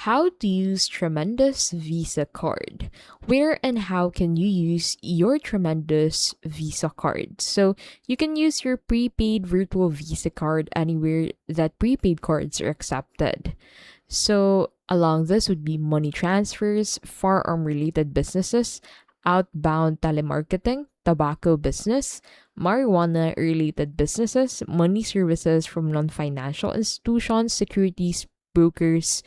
How to use Tremendous Visa card. Where and how can you use your Tremendous Visa card? So you can use your prepaid virtual Visa card anywhere that prepaid cards are accepted. So along this would be money transfers, firearm related businesses, outbound telemarketing, tobacco business, marijuana related businesses, money services from non financial institutions, securities brokers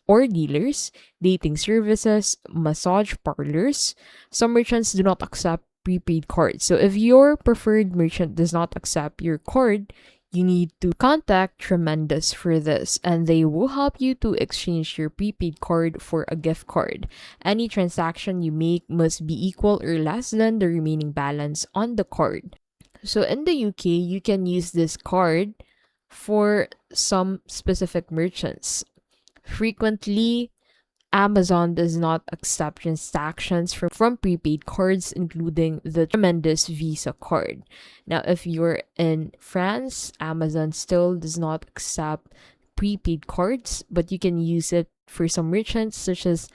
or dealers, dating services, massage parlors. Some merchants do not accept prepaid cards. So if your preferred merchant does not accept your card, you need to contact Tremendous for this, and they will help you to exchange your prepaid card for a gift card. Any transaction you make must be equal or less than the remaining balance on the card. So in the UK, you can use this card for some specific merchants. Frequently, Amazon does not accept transactions from prepaid cards, including the Tremendous Visa card. Now, if you're in France, Amazon still does not accept prepaid cards, but you can use it for some merchants such as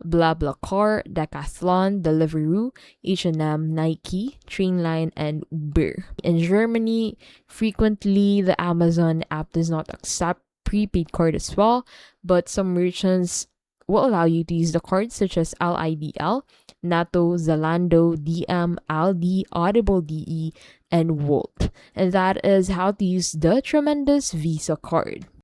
BlaBlaCar, Decathlon, Deliveroo, H&M, Nike, Trainline, and Uber. In Germany, frequently the Amazon app does not accept prepaid card as well, but some merchants will allow you to use the cards such as LIDL, Natto, Zalando, DM, Aldi, Audible DE, and Wolt. And that is how to use the Tremendous Visa card.